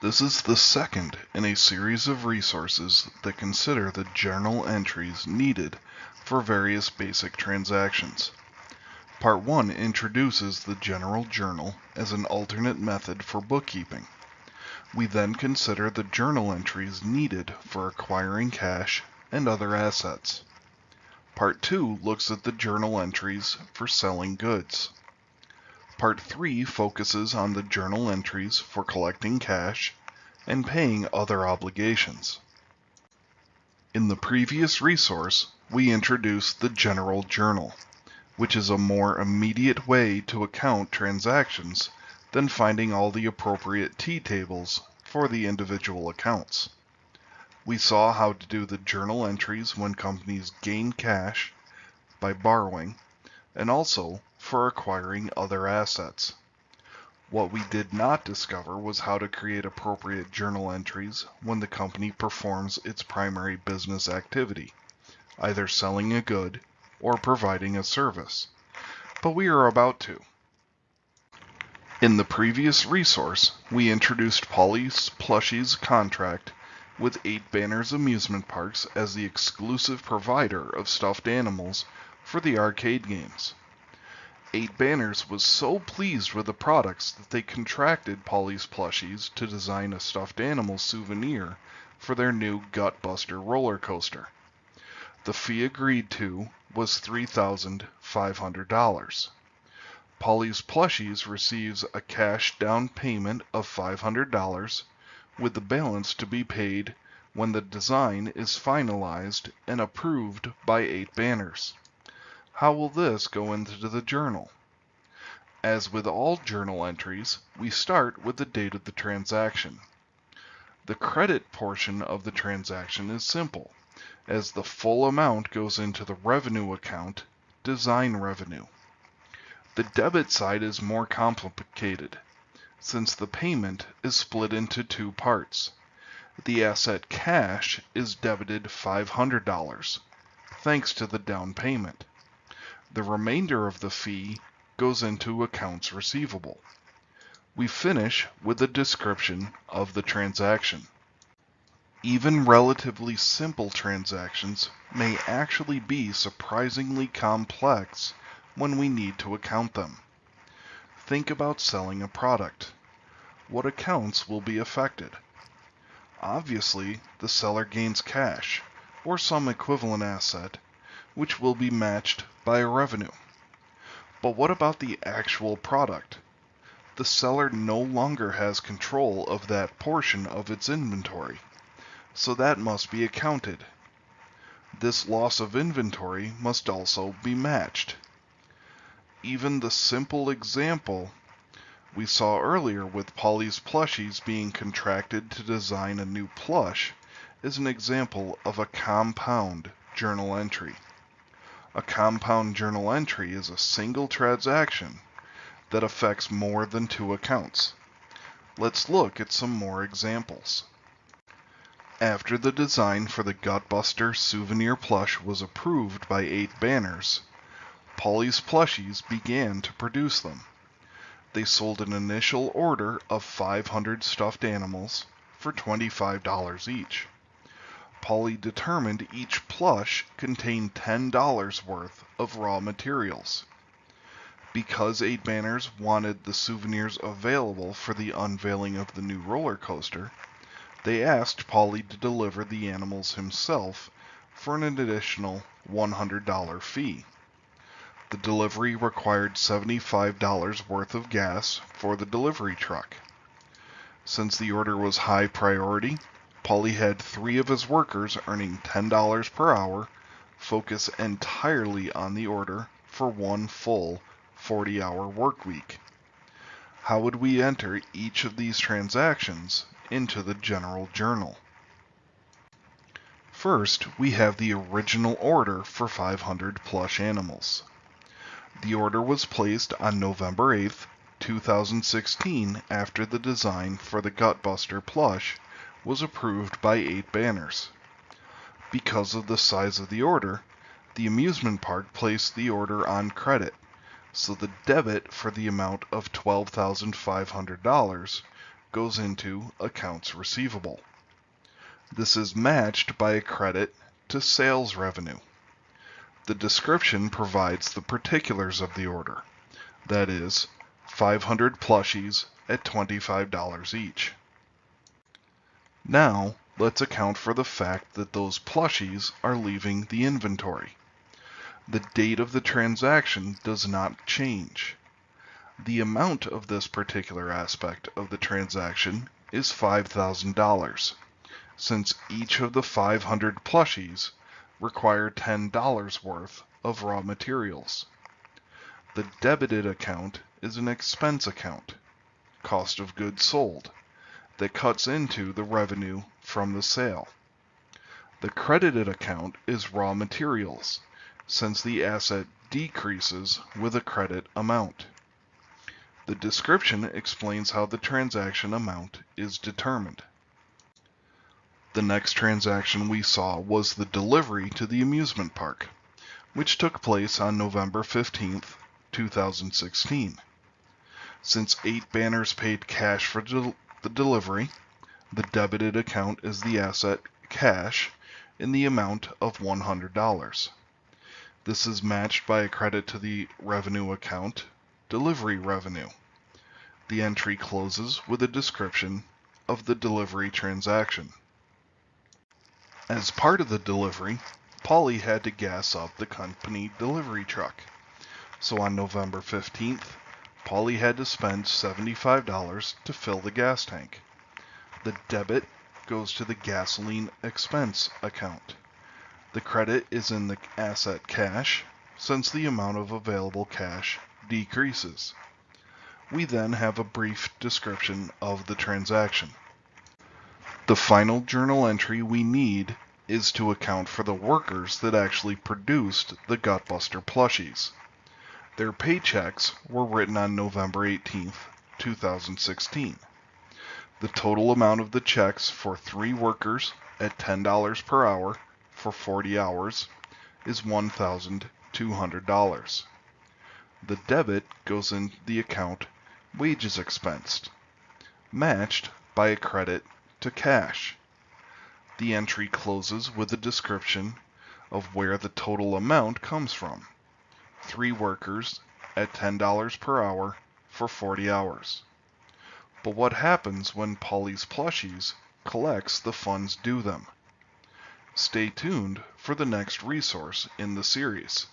This is the second in a series of resources that consider the journal entries needed for various basic transactions. Part 1 introduces the general journal as an alternate method for bookkeeping. We then consider the journal entries needed for acquiring cash and other assets. Part 2 looks at the journal entries for selling goods. Part 3 focuses on the journal entries for collecting cash and paying other obligations. In the previous resource, we introduced the general journal, which is a more immediate way to account transactions than finding all the appropriate T-tables for the individual accounts. We saw how to do the journal entries when companies gain cash by borrowing, and also for acquiring other assets. What we did not discover was how to create appropriate journal entries when the company performs its primary business activity, either selling a good or providing a service. But we are about to. In the previous resource, we introduced Polly's Plushies contract with 8 Banners Amusement Parks as the exclusive provider of stuffed animals for the arcade games. 8 Banners was so pleased with the products that they contracted Polly's Plushies to design a stuffed animal souvenir for their new Gutbuster roller coaster. The fee agreed to was $3,500. Polly's Plushies receives a cash down payment of $500, with the balance to be paid when the design is finalized and approved by 8 Banners. How will this go into the journal? As with all journal entries, we start with the date of the transaction. The credit portion of the transaction is simple, as the full amount goes into the revenue account, design revenue. The debit side is more complicated, since the payment is split into 2 parts. The asset cash is debited $500, thanks to the down payment. The remainder of the fee goes into accounts receivable. We finish with a description of the transaction. Even relatively simple transactions may actually be surprisingly complex when we need to account them. Think about selling a product. What accounts will be affected? Obviously, the seller gains cash, or some equivalent asset, which will be matched by revenue. But what about the actual product? The seller no longer has control of that portion of its inventory, so that must be accounted. This loss of inventory must also be matched. Even the simple example we saw earlier with Polly's Plushies being contracted to design a new plush is an example of a compound journal entry. A compound journal entry is a single transaction that affects more than 2 accounts. Let's look at some more examples. After the design for the Gutbuster souvenir plush was approved by 8 Banners, Polly's Plushies began to produce them. They sold an initial order of 500 stuffed animals for $25 each. Polly determined each plush contained $10 worth of raw materials. Because 8 Banners wanted the souvenirs available for the unveiling of the new roller coaster, they asked Polly to deliver the animals himself for an additional $100 fee. The delivery required $75 worth of gas for the delivery truck. Since the order was high priority, Polly had 3 of his workers earning $10 per hour focus entirely on the order for one full 40-hour work week. How would we enter each of these transactions into the general journal? First, we have the original order for 500 plush animals. The order was placed on November 8, 2016 after the design for the Gutbuster plush was approved by 8 Banners. Because of the size of the order, the amusement park placed the order on credit, so the debit for the amount of $12,500 goes into accounts receivable. This is matched by a credit to sales revenue. The description provides the particulars of the order, that is, 500 plushies at $25 each. Now, let's account for the fact that those plushies are leaving the inventory. The date of the transaction does not change. The amount of this particular aspect of the transaction is $5,000, since each of the 500 plushies require $10 worth of raw materials. The debited account is an expense account, cost of goods sold, that cuts into the revenue from the sale. The credited account is raw materials, since the asset decreases with a credit amount. The description explains how the transaction amount is determined. The next transaction we saw was the delivery to the amusement park, which took place on November 15th, 2016. Since 8 banners paid cash for the delivery, the debited account is the asset cash in the amount of $100. This is matched by a credit to the revenue account, delivery revenue. The entry closes with a description of the delivery transaction. As part of the delivery, Polly had to gas up the company delivery truck. So on November 15th, Polly had to spend $75 to fill the gas tank. The debit goes to the gasoline expense account. The credit is in the asset cash, since the amount of available cash decreases. We then have a brief description of the transaction. The final journal entry we need is to account for the workers that actually produced the Gutbuster plushies. Their paychecks were written on November 18th, 2016. The total amount of the checks for 3 workers at $10 per hour for 40 hours is $1,200. The debit goes in the account wages expensed, matched by a credit to cash. The entry closes with a description of where the total amount comes from. 3 workers at $10 per hour for 40 hours. But what happens when Polly's Plushies collects the funds due them? Stay tuned for the next resource in the series.